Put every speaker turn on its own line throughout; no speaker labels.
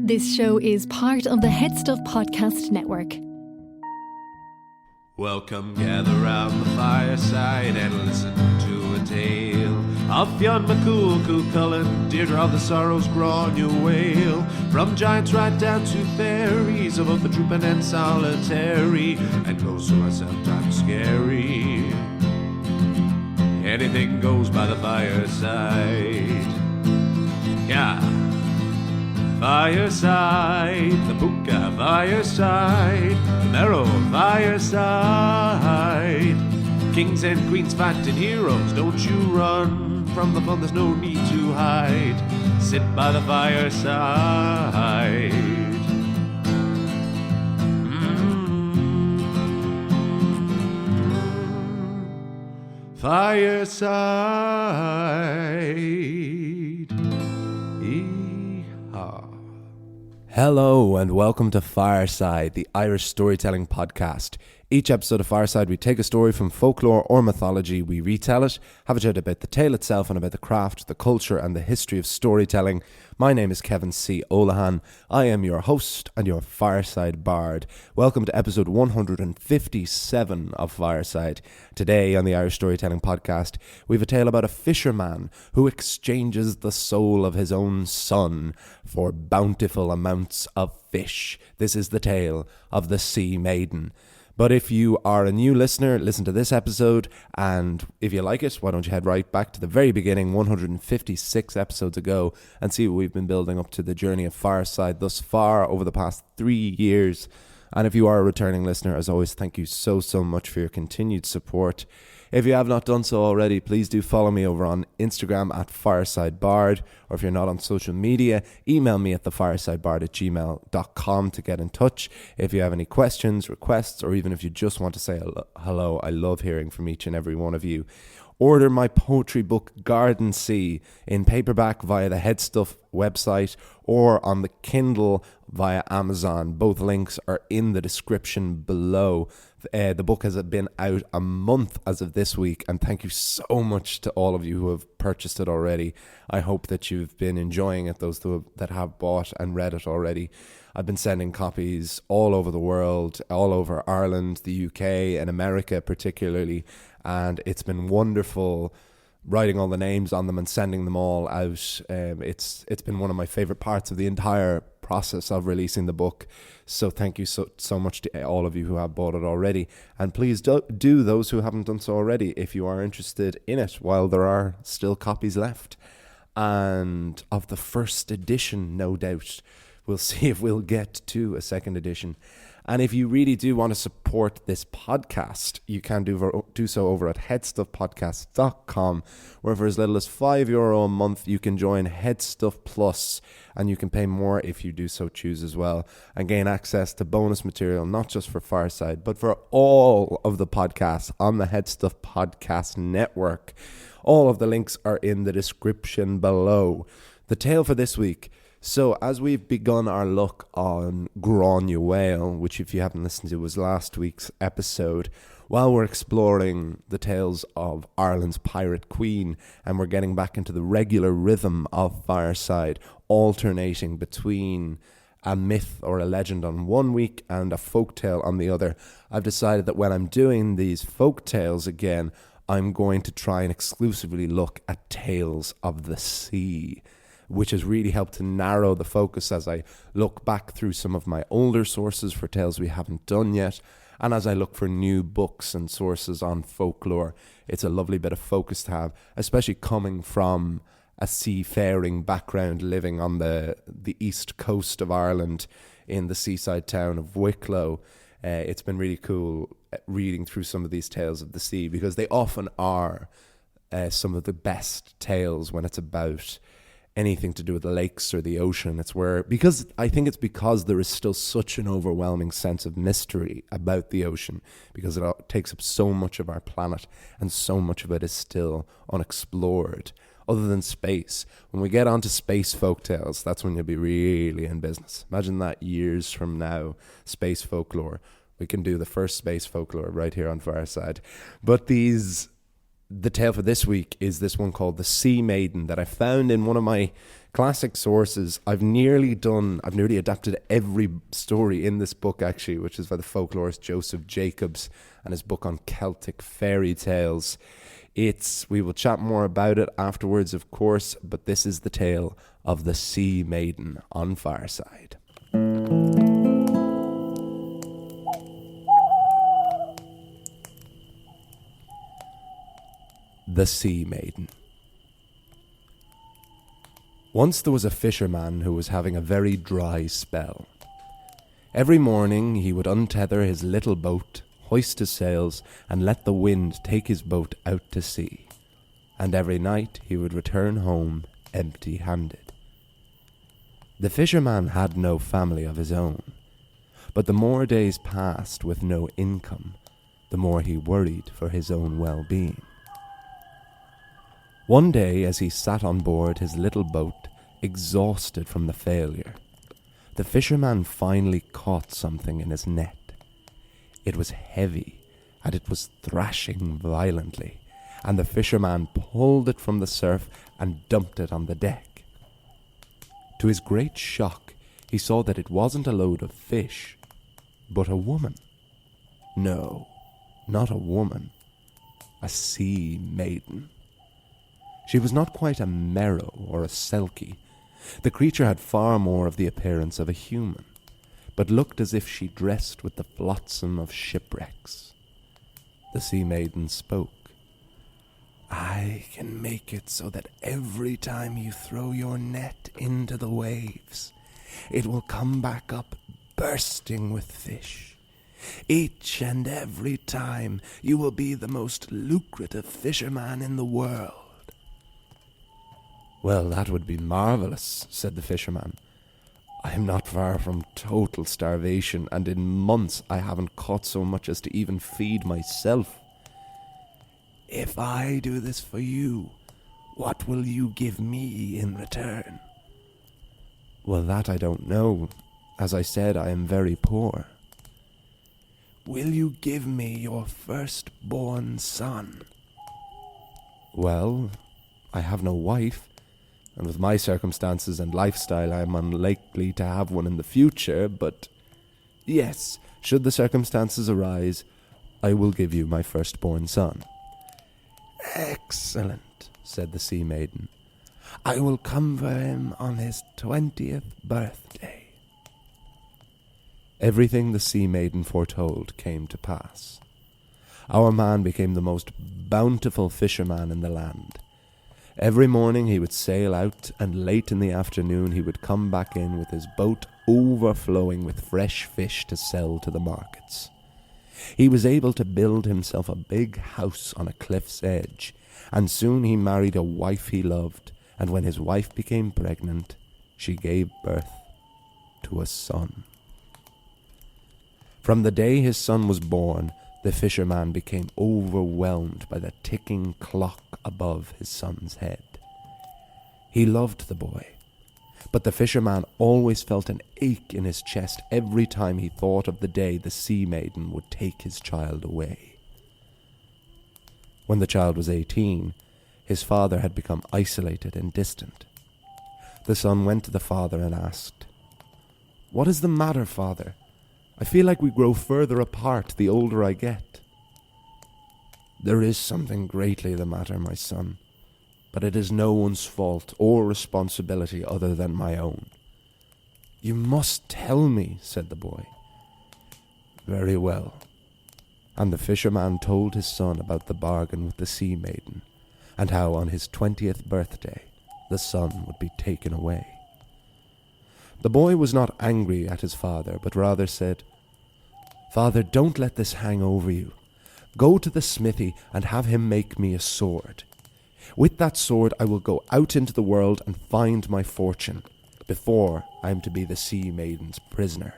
This show is part of the Head Stuff Podcast Network.
Welcome, gather round the fireside and listen to a tale of Fionn McCool, Cú Chulainn, Deirdre of the Sorrows, Gráinne Wail. From giants right down to fairies, of both the trooping and solitary, and close to are sometimes scary. Anything goes by the fireside. Yeah. Fireside, the Puka Fireside, the Marrow Fireside. Kings and queens fighting heroes, don't you run from the fun, there's no need to hide. Sit by the fireside. Fireside.
Hello and welcome to Fireside, the Irish storytelling podcast. Each episode of Fireside, we take a story from folklore or mythology, we retell it, have a chat about the tale itself and about the craft, the culture and the history of storytelling. My name is Kevin C. Olahan. I am your host and your Fireside Bard. Welcome to episode 157 of Fireside. Today on the Irish Storytelling Podcast, we have a tale about a fisherman who exchanges the soul of his own son for bountiful amounts of fish. This is the tale of the Sea Maiden. But if you are a new listener, listen to this episode, and if you like it, why don't you head right back to the very beginning, 156 episodes ago, and see what we've been building up to the journey of Fireside thus far over the past 3 years. And if you are a returning listener, as always, thank you so much for your continued support. If you have not done so already, please do follow me over on Instagram at FiresideBard, or if you're not on social media, email me at thefiresidebard@gmail.com to get in touch. If you have any questions, requests, or even if you just want to say hello, I love hearing from each and every one of you. Order my poetry book Garden Sea in paperback via the Headstuff website or on the Kindle via Amazon. Both links are in the description below. The book has been out a month as of this week, and thank you so much to all of you who have purchased it already. I hope that you've been enjoying it, those that have bought and read it already. I've been sending copies all over the world, all over Ireland, the UK and America particularly, and it's been wonderful writing all the names on them and sending them all out. It's been one of my favorite parts of the entire process of releasing the book. So thank you so much to all of you who have bought it already. And please do those who haven't done so already if you are interested in it while there are still copies left. And of the first edition, no doubt. We'll see if we'll get to a second edition. And if you really do want to support this podcast, you can do so over at headstuffpodcast.com, where for as little as €5 a month, you can join Headstuff Plus, and you can pay more if you do so choose as well, and gain access to bonus material, not just for Fireside, but for all of the podcasts on the Headstuff Podcast Network. All of the links are in the description below. The tale for this week. So as we've begun our look on Gráinne Wail, which if you haven't listened to was last week's episode, while we're exploring the tales of Ireland's pirate queen, and we're getting back into the regular rhythm of Fireside, alternating between a myth or a legend on one week and a folktale on the other, I've decided that when I'm doing these folktales again, I'm going to try and exclusively look at tales of the sea, which has really helped to narrow the focus as I look back through some of my older sources for tales we haven't done yet, and as I look for new books and sources on folklore. It's a lovely bit of focus to have, especially coming from a seafaring background, living on the east coast of Ireland in the seaside town of Wicklow. It's been really cool reading through some of these tales of the sea, because they often are some of the best tales when it's about anything to do with the lakes or the ocean. I think it's because there is still such an overwhelming sense of mystery about the ocean, because it takes up so much of our planet and so much of it is still unexplored. Other than space, when we get onto space folktales, that's when you'll be really in business. Imagine that years from now, space folklore. We can do the first space folklore right here on Fireside. But the tale for this week is this one called the Sea Maiden that I found in one of my Classic sources. I've nearly adapted every story in this book, actually, which is by the folklorist Joseph Jacobs and his book on Celtic fairy tales. We will chat more about it afterwards, of course, but this is the tale of the Sea Maiden on Fireside. The Sea Maiden. Once there was a fisherman who was having a very dry spell. Every morning he would untether his little boat, hoist his sails, and let the wind take his boat out to sea. And every night he would return home empty-handed. The fisherman had no family of his own, but the more days passed with no income, the more he worried for his own well-being. One day, as he sat on board his little boat, exhausted from the failure, the fisherman finally caught something in his net. It was heavy, and it was thrashing violently, and the fisherman pulled it from the surf and dumped it on the deck. To his great shock, he saw that it wasn't a load of fish, but a woman. No, not a woman, a sea maiden. She was not quite a merrow or a selkie. The creature had far more of the appearance of a human, but looked as if she dressed with the flotsam of shipwrecks. The Sea Maiden spoke. "I can make it so that every time you throw your net into the waves, it will come back up bursting with fish. Each and every time you will be the most lucrative fisherman in the world." "Well, that would be marvellous," said the fisherman. "I am not far from total starvation, and in months I haven't caught so much as to even feed myself." "If I do this for you, what will you give me in return?" "Well, that I don't know. As I said, I am very poor." "Will you give me your firstborn son?" "Well, I have no wife, and with my circumstances and lifestyle I am unlikely to have one in the future, but yes, should the circumstances arise, I will give you my firstborn son." "Excellent," said the Sea Maiden. "I will come for him on his 20th birthday." Everything the Sea Maiden foretold came to pass. Our man became the most bountiful fisherman in the land. Every morning he would sail out, and late in the afternoon he would come back in with his boat overflowing with fresh fish to sell to the markets. He was able to build himself a big house on a cliff's edge, and soon he married a wife he loved, and when his wife became pregnant, she gave birth to a son. From the day his son was born, the fisherman became overwhelmed by the ticking clock above his son's head. He loved the boy, but the fisherman always felt an ache in his chest every time he thought of the day the Sea Maiden would take his child away. When the child was 18, his father had become isolated and distant. The son went to the father and asked, "What is the matter, father? I feel like we grow further apart the older I get." "There is something greatly the matter, my son, but it is no one's fault or responsibility other than my own." "You must tell me," said the boy. "Very well." And the fisherman told his son about the bargain with the Sea Maiden, and how on his 20th birthday the son would be taken away. The boy was not angry at his father, but rather said, "Father, don't let this hang over you. Go to the smithy and have him make me a sword. With that sword I will go out into the world and find my fortune, before I am to be the Sea Maiden's prisoner."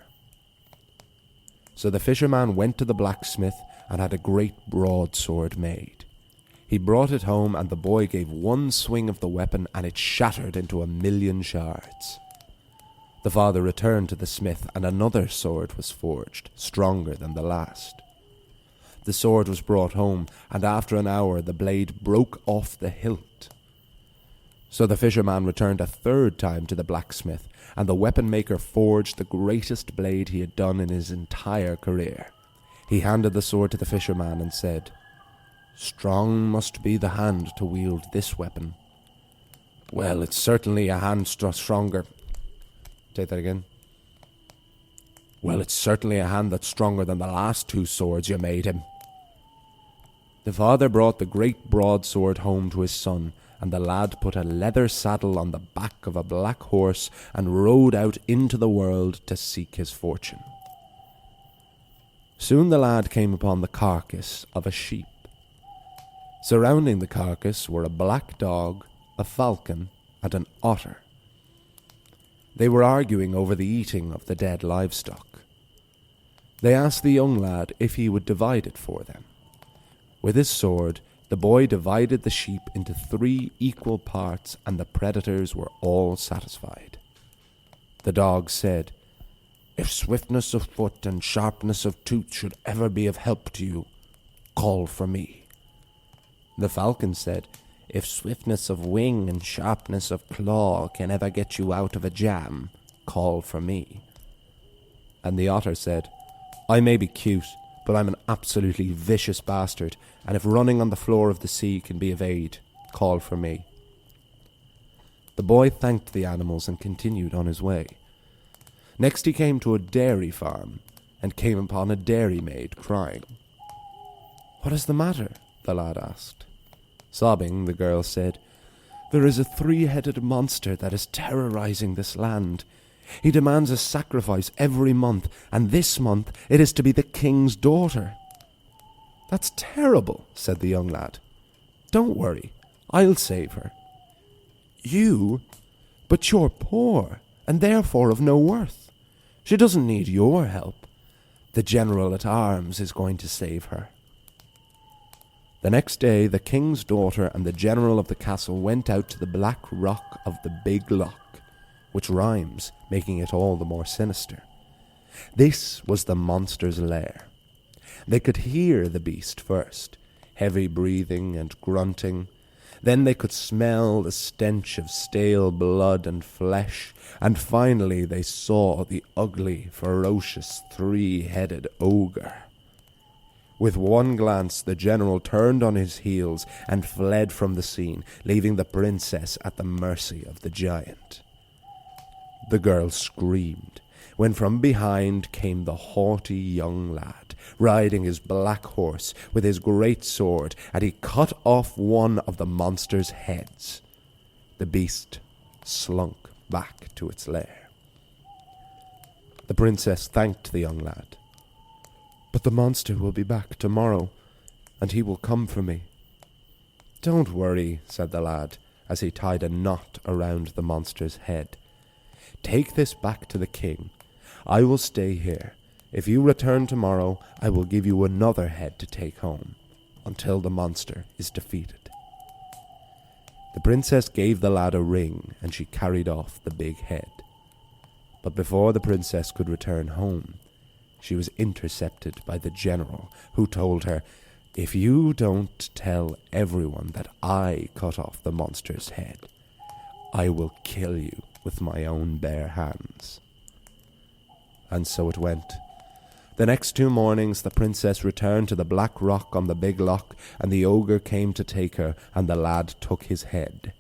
So the fisherman went to the blacksmith and had a great broadsword made. He brought it home, and the boy gave one swing of the weapon, and it shattered into 1,000,000 shards. The father returned to the smith, and another sword was forged, stronger than the last. The sword was brought home, and after an hour the blade broke off the hilt. So the fisherman returned a third time to the blacksmith, and the weapon maker forged the greatest blade he had done in his entire career. He handed the sword to the fisherman and said, "Strong must be the hand to wield this weapon." "Well, it's certainly a hand stronger." Take that again. "Well, it's certainly a hand that's stronger than the last two swords you made him." The father brought the great broadsword home to his son, and the lad put a leather saddle on the back of a black horse and rode out into the world to seek his fortune. Soon the lad came upon the carcass of a sheep. Surrounding the carcass were a black dog, a falcon, and an otter. They were arguing over the eating of the dead livestock. They asked the young lad if he would divide it for them. With his sword, the boy divided the sheep into 3 equal parts, and the predators were all satisfied. The dog said, "If swiftness of foot and sharpness of tooth should ever be of help to you, call for me." The falcon said, "If swiftness of wing and sharpness of claw can ever get you out of a jam, call for me." And the otter said, "I may be cute, but I'm an absolutely vicious bastard, and if running on the floor of the sea can be of aid, call for me." The boy thanked the animals and continued on his way. Next he came to a dairy farm, and came upon a dairymaid crying. "What is the matter?" the lad asked. Sobbing, the girl said, "There is a 3-headed monster that is terrorizing this land. He demands a sacrifice every month, and this month it is to be the king's daughter." "That's terrible," said the young lad. "Don't worry, I'll save her." "You? But you're poor, and therefore of no worth. She doesn't need your help. The general at arms is going to save her." The next day, the king's daughter and the general of the castle went out to the black rock of the Big Loch, which rhymes, making it all the more sinister. This was the monster's lair. They could hear the beast first, heavy breathing and grunting. Then they could smell the stench of stale blood and flesh, and finally they saw the ugly, ferocious 3-headed ogre. With one glance, the general turned on his heels and fled from the scene, leaving the princess at the mercy of the giant. The girl screamed, when from behind came the haughty young lad, riding his black horse with his great sword, and he cut off one of the monster's heads. The beast slunk back to its lair. The princess thanked the young lad. "But the monster will be back tomorrow, and he will come for me." "Don't worry," said the lad, as he tied a knot around the monster's head. "Take this back to the king. I will stay here. If you return tomorrow, I will give you another head to take home, until the monster is defeated." The princess gave the lad a ring, and she carried off the big head. But before the princess could return home, she was intercepted by the general, who told her, "If you don't tell everyone that I cut off the monster's head, I will kill you with my own bare hands." And so it went. The next 2 mornings the princess returned to the black rock on the Big Loch, and the ogre came to take her, and the lad took his head.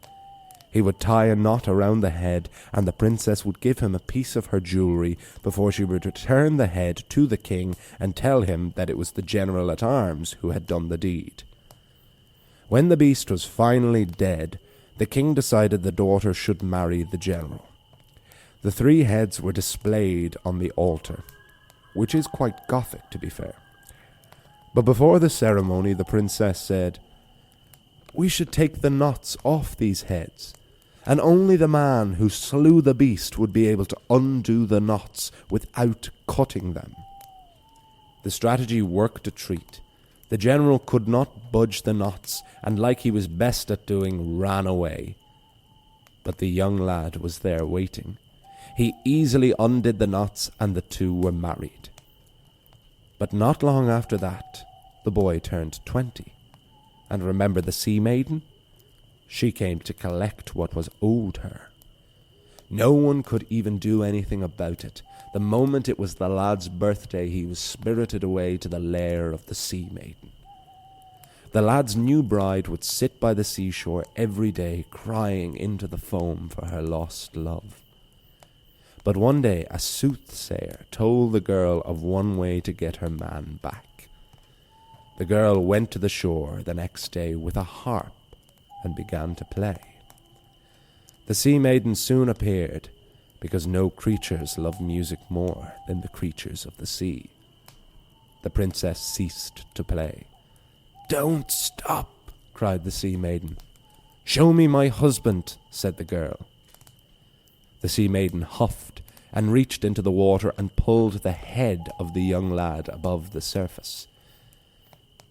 He would tie a knot around the head, and the princess would give him a piece of her jewellery before she would return the head to the king and tell him that it was the general at arms who had done the deed. When the beast was finally dead, the king decided the daughter should marry the general. The 3 heads were displayed on the altar, which is quite Gothic, to be fair. But before the ceremony, the princess said, "We should take the knots off these heads, and only the man who slew the beast would be able to undo the knots without cutting them." The strategy worked a treat. The general could not budge the knots, and like he was best at doing, ran away. But the young lad was there waiting. He easily undid the knots, and the 2 were married. But not long after that, the boy turned 20. And remember the Sea Maiden? She came to collect what was owed her. No one could even do anything about it. The moment it was the lad's birthday, he was spirited away to the lair of the Sea Maiden. The lad's new bride would sit by the seashore every day, crying into the foam for her lost love. But one day a soothsayer told the girl of one way to get her man back. The girl went to the shore the next day with a harp and began to play. The Sea Maiden soon appeared, because no creatures love music more than the creatures of the sea. The princess ceased to play. "Don't stop," cried the Sea Maiden. "Show me my husband," said the girl. The Sea Maiden huffed and reached into the water and pulled the head of the young lad above the surface.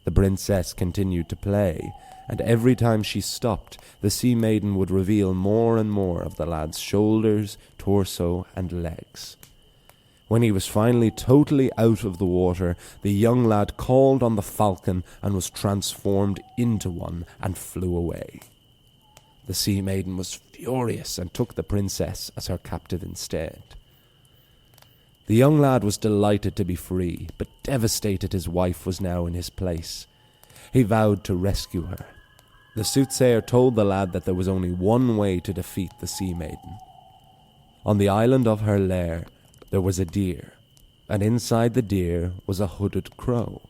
The princess continued to play, and every time she stopped, the Sea Maiden would reveal more and more of the lad's shoulders, torso, and legs. When he was finally totally out of the water, the young lad called on the falcon and was transformed into one and flew away. The Sea Maiden was furious and took the princess as her captive instead. The young lad was delighted to be free, but devastated his wife was now in his place. He vowed to rescue her. The soothsayer told the lad that there was only one way to defeat the Sea Maiden. On the island of her lair, there was a deer, and inside the deer was a hooded crow,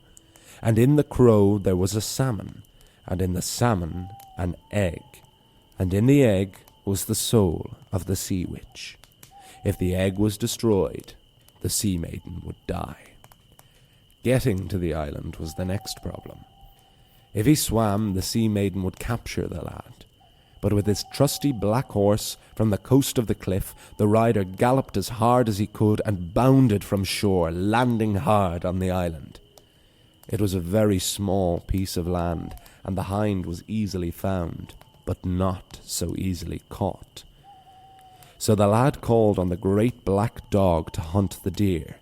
and in the crow there was a salmon, and in the salmon an egg, and in the egg was the soul of the sea witch. If the egg was destroyed, the Sea Maiden would die. Getting to the island was the next problem. If he swam, the Sea Maiden would capture the lad. But with his trusty black horse from the coast of the cliff, the rider galloped as hard as he could and bounded from shore, landing hard on the island. It was a very small piece of land, and the hind was easily found, but not so easily caught. So the lad called on the great black dog to hunt the deer.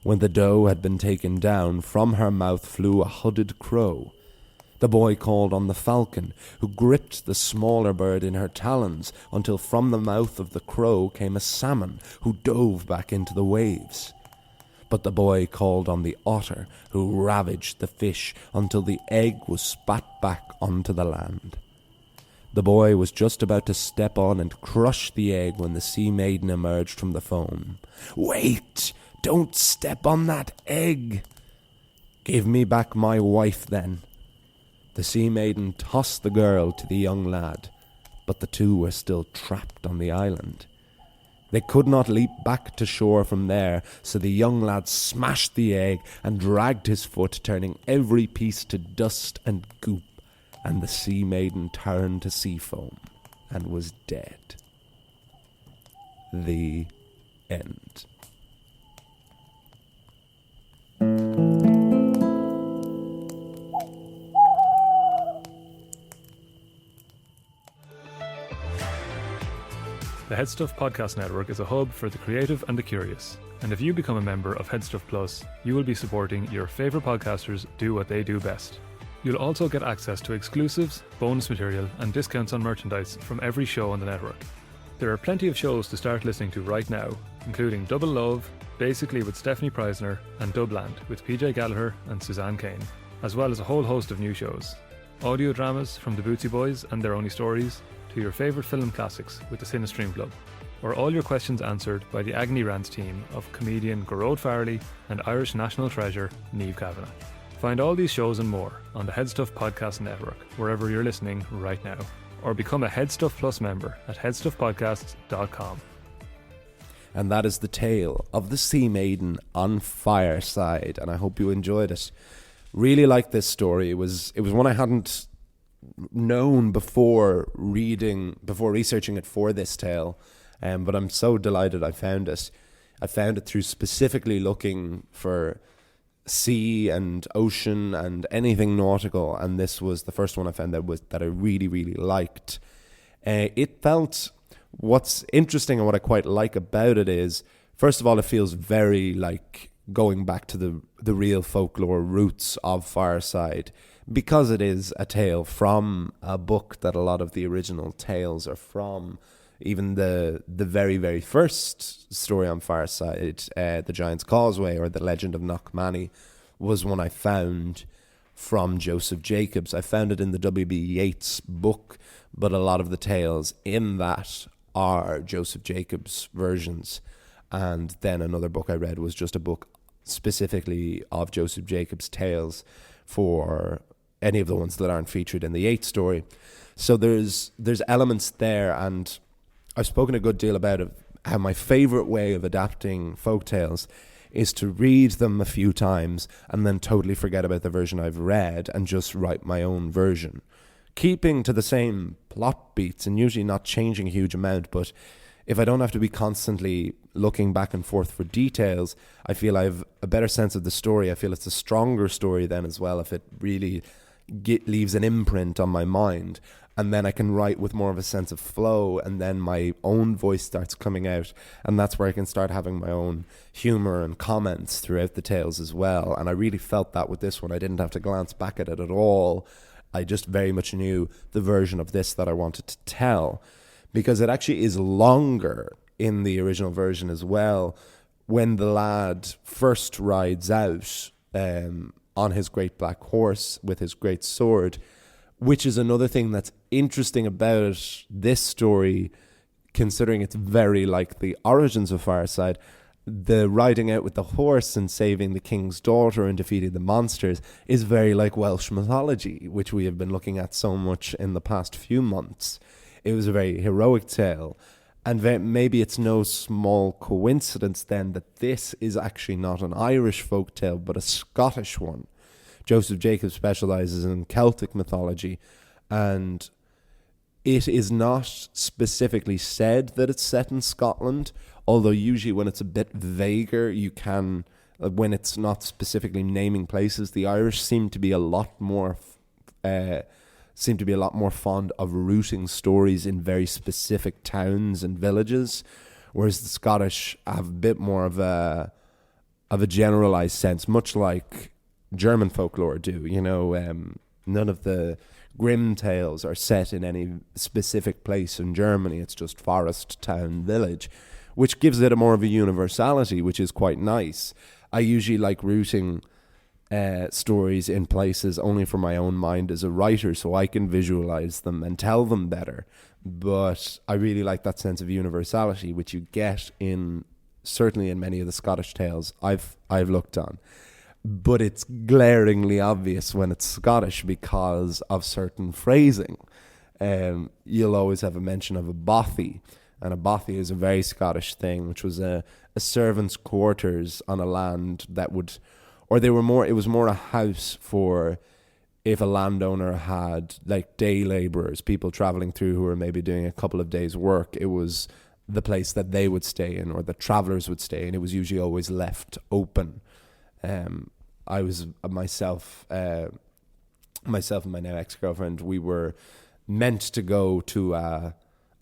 When the doe had been taken down, from her mouth flew a hooded crow. The boy called on the falcon, who gripped the smaller bird in her talons until from the mouth of the crow came a salmon, who dove back into the waves. But the boy called on the otter, who ravaged the fish until the egg was spat back onto the land. The boy was just about to step on and crush the egg when the Sea Maiden emerged from the foam. "Wait! Don't step on that egg!" "Give me back my wife, then." The Sea Maiden tossed the girl to the young lad, but the two were still trapped on the island. They could not leap back to shore from there, so the young lad smashed the egg and dragged his foot, turning every piece to dust and goop, and the Sea Maiden turned to sea foam and was dead. The end.
The Headstuff Podcast Network is a hub for the creative and the curious. And if you become a member of Headstuff Plus, you will be supporting your favourite podcasters do what they do best. You'll also get access to exclusives, bonus material, and discounts on merchandise from every show on the network. There are plenty of shows to start listening to right now, including Double Love, Basically with Stephanie Preisner, and Dubland with PJ Gallagher and Suzanne Kane, as well as a whole host of new shows. Audio dramas from the Bootsy Boys and Their Only Stories, to your favourite film classics with the Cinestream Club, or all your questions answered by the Agony Rant team of comedian Gerard Farrelly and Irish national treasure Niamh Kavanagh. Find all these shows and more on the Headstuff Podcast Network, wherever you're listening right now, or become a Headstuff Plus member at headstuffpodcasts.com.
And that is the tale of the Sea Maiden on Fireside, and I hope you enjoyed it. Really liked this story. It was one I hadn't known before researching it for this tale, but I'm so delighted I found it. I found it through specifically looking for sea and ocean and anything nautical, and this was the first one I found that I really, really liked. It felt, what's interesting and what I quite like about it is, first of all, it feels very like going back to the real folklore roots of Fireside, because it is a tale from a book that a lot of the original tales are from. Even the very, very first story on Fireside, The Giant's Causeway, or The Legend of Knockmany, was one I found from Joseph Jacobs. I found it in the W.B. Yeats book, but a lot of the tales in that are Joseph Jacobs versions. And then another book I read was just a book specifically of Joseph Jacobs' tales for any of the ones that aren't featured in the Yeats story. So there's elements there, and I've spoken a good deal about it, how my favourite way of adapting folktales is to read them a few times and then totally forget about the version I've read and just write my own version, keeping to the same plot beats and usually not changing a huge amount. But if I don't have to be constantly looking back and forth for details, I feel I have a better sense of the story. I feel it's a stronger story then as well if it really leaves an imprint on my mind. And then I can write with more of a sense of flow, and then my own voice starts coming out, and that's where I can start having my own humour and comments throughout the tales as well. And I really felt that with this one. I didn't have to glance back at it at all. I just very much knew the version of this that I wanted to tell, because it actually is longer in the original version as well. When the lad first rides out on his great black horse with his great sword, which is another thing that's interesting about this story, considering it's very like the origins of Fireside. The riding out with the horse and saving the king's daughter and defeating the monsters is very like Welsh mythology, which we have been looking at so much in the past few months. It was a very heroic tale. And maybe it's no small coincidence then that this is actually not an Irish folktale, but a Scottish one. Joseph Jacobs specializes in Celtic mythology, and it is not specifically said that it's set in Scotland, although usually when it's a bit vaguer, you can, when it's not specifically naming places, the Irish seem to be a lot more fond of rooting stories in very specific towns and villages, whereas the Scottish have a bit more of a generalized sense, much like German folklore do. You know, none of the Grimm tales are set in any specific place in Germany. It's just forest, town, village, which gives it a more of a universality, which is quite nice. I usually like rooting stories in places only for my own mind as a writer, so I can visualize them and tell them better. But I really like that sense of universality, which you get certainly in many of the Scottish tales I've looked on. But it's glaringly obvious when it's Scottish because of certain phrasing. You'll always have a mention of a bothy, and a bothy is a very Scottish thing, which was a servant's quarters on a land that would, or it was more a house for if a landowner had like day labourers, people travelling through who were maybe doing a couple of days' work. It was the place that they would stay in, or the travellers would stay in. It was usually always left open. I was myself and my now ex-girlfriend, we were meant to go to a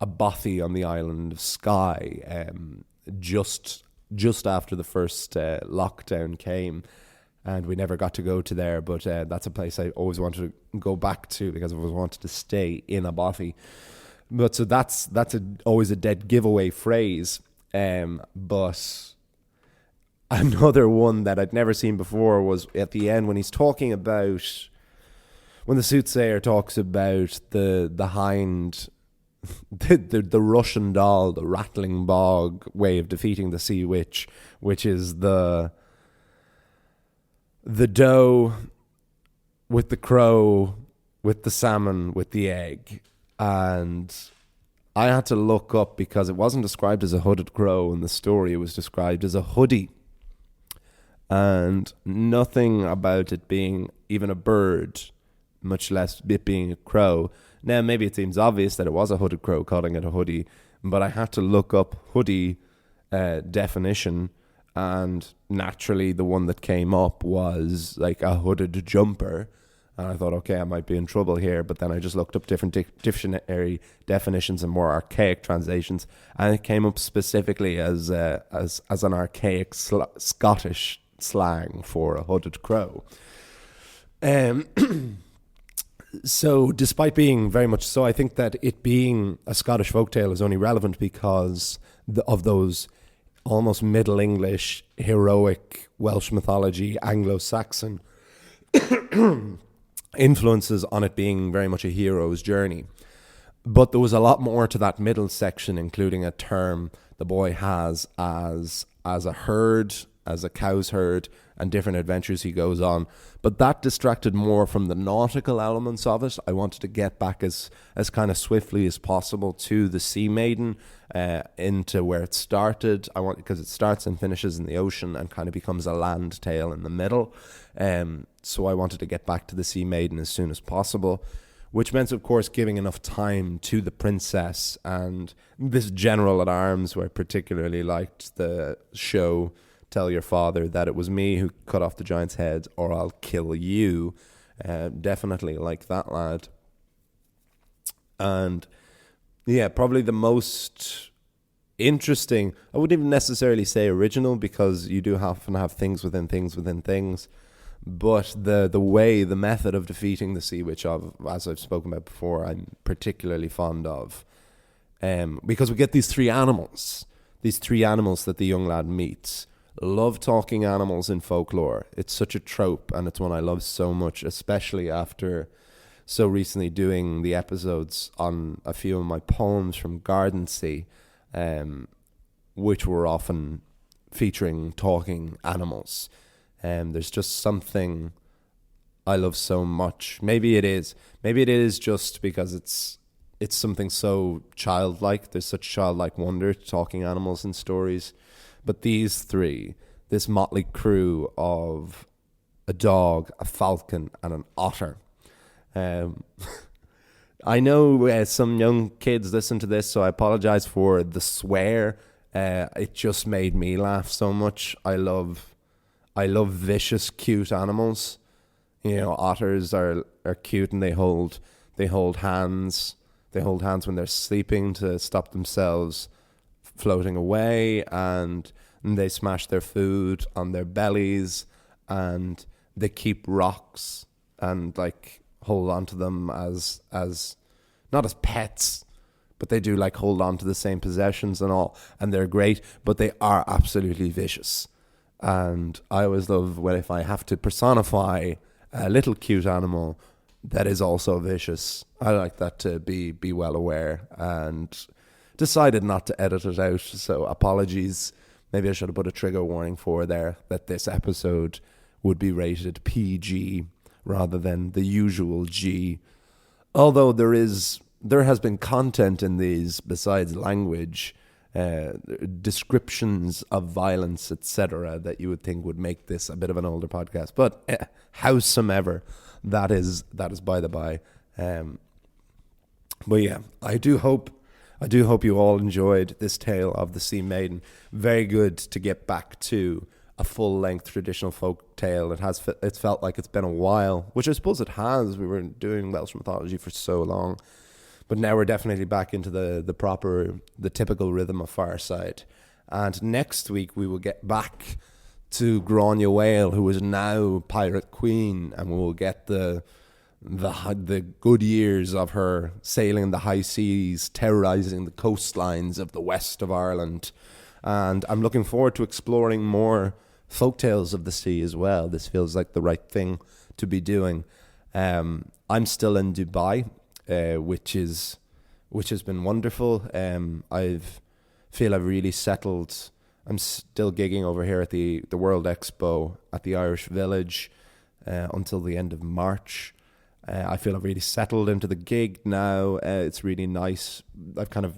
bothy on the island of Skye just after the first lockdown came, and we never got to go to there, but that's a place I always wanted to go back to because I always wanted to stay in a bothy. But so that's always a dead giveaway phrase, but another one that I'd never seen before was at the end when he's talking about, when the soothsayer talks about the hind, the Russian doll, the rattling bog way of defeating the sea witch, which is the doe with the crow, with the salmon, with the egg. And I had to look up because it wasn't described as a hooded crow in the story. It was described as a hoodie. And nothing about it being even a bird, much less it being a crow. Now, maybe it seems obvious that it was a hooded crow, calling it a hoodie, but I had to look up hoodie definition, and naturally the one that came up was like a hooded jumper. And I thought, okay, I might be in trouble here. But then I just looked up different dictionary definitions and more archaic translations, and it came up specifically as an archaic Scottish slang for a hooded crow. So despite being very much so, I think that it being a Scottish folktale is only relevant because of those almost Middle English, heroic Welsh mythology, Anglo-Saxon influences on it being very much a hero's journey. But there was a lot more to that middle section, including a term the boy has as a herd, as a cow's herd, and different adventures he goes on. But that distracted more from the nautical elements of it. I wanted to get back as kind of swiftly as possible to the Sea Maiden, into where it started. Because it starts and finishes in the ocean and kind of becomes a land tale in the middle. So I wanted to get back to the Sea Maiden as soon as possible, which meant, of course, giving enough time to the princess and this general at arms, who I particularly liked the show Tell Your Father That It Was Me Who Cut Off the Giant's Head or I'll Kill You. Definitely like that lad. And yeah, probably the most interesting, I wouldn't even necessarily say original, because you do often have things within things within things. But the method of defeating the sea witch, as I've spoken about before, I'm particularly fond of. Because we get these three animals that the young lad meets. Love talking animals in folklore. It's such a trope, and it's one I love so much, especially after so recently doing the episodes on a few of my poems from Garden Sea, which were often featuring talking animals. There's just something I love so much. Maybe it is just because it's something so childlike. There's such childlike wonder to talking animals in stories. But these three, this motley crew of a dog, a falcon, and an otter. I know some young kids listen to this, so I apologize for the swear. It just made me laugh so much. I love vicious, cute animals. You know, otters are cute, and they hold hands. They hold hands when they're sleeping to stop themselves floating away, and they smash their food on their bellies, and they keep rocks and like hold on to them as not as pets, but they do like hold on to the same possessions and all, and they're great, but they are absolutely vicious. And I always love when if I have to personify a little cute animal that is also vicious, I like that to be well aware, and decided not to edit it out, so apologies. Maybe I should have put a trigger warning for there that this episode would be rated PG rather than the usual G. Although there has been content in these besides language, descriptions of violence, etc., that you would think would make this a bit of an older podcast. But howsomever, that is by the by. But yeah, I do hope you all enjoyed this tale of the Sea Maiden. Very good to get back to a full-length traditional folk tale. It's felt like it's been a while, which I suppose it has. We were doing Welsh mythology for so long. But now we're definitely back into the typical rhythm of Fireside. And next week we will get back to Grania Whale, who is now Pirate Queen, and we will get the good years of her sailing the high seas, terrorising the coastlines of the west of Ireland. And I'm looking forward to exploring more folktales of the sea as well. This feels like the right thing to be doing. I'm still in Dubai, which has been wonderful. I've really settled. I'm still gigging over here at the World Expo at the Irish Village until the end of March. I feel I've really settled into the gig now. It's really nice. I've kind of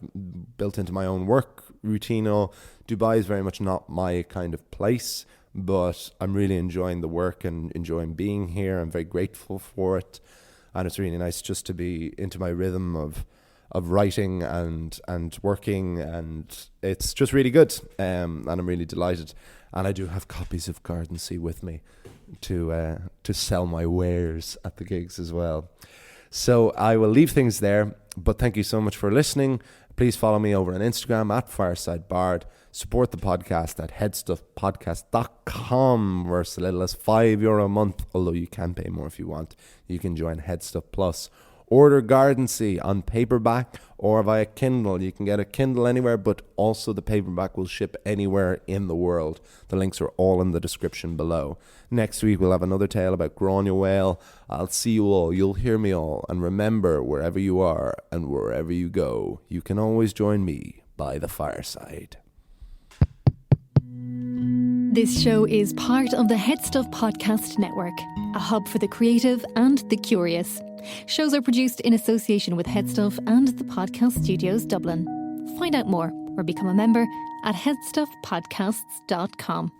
built into my own work routine. Dubai is very much not my kind of place, but I'm really enjoying the work and enjoying being here. I'm very grateful for it. And it's really nice just to be into my rhythm of writing and working, and it's just really good. And I'm really delighted. And I do have copies of Garden Sea with me to sell my wares at the gigs as well. So I will leave things there, but thank you so much for listening. Please follow me over on Instagram at Fireside Bard. Support the podcast at headstuffpodcast.com for as little as €5 a month, although you can pay more if you want. You can join Headstuff Plus. Order Garden Sea on paperback or via Kindle. You can get a Kindle anywhere, but also the paperback will ship anywhere in the world. The links are all in the description below. Next week we'll have another tale about Grania Whale. I'll see you all. You'll hear me all. And remember, wherever you are and wherever you go, you can always join me by the fireside.
This show is part of the Headstuff Podcast Network, a hub for the creative and the curious. Shows are produced in association with Headstuff and the Podcast Studios Dublin. Find out more or become a member at headstuffpodcasts.com.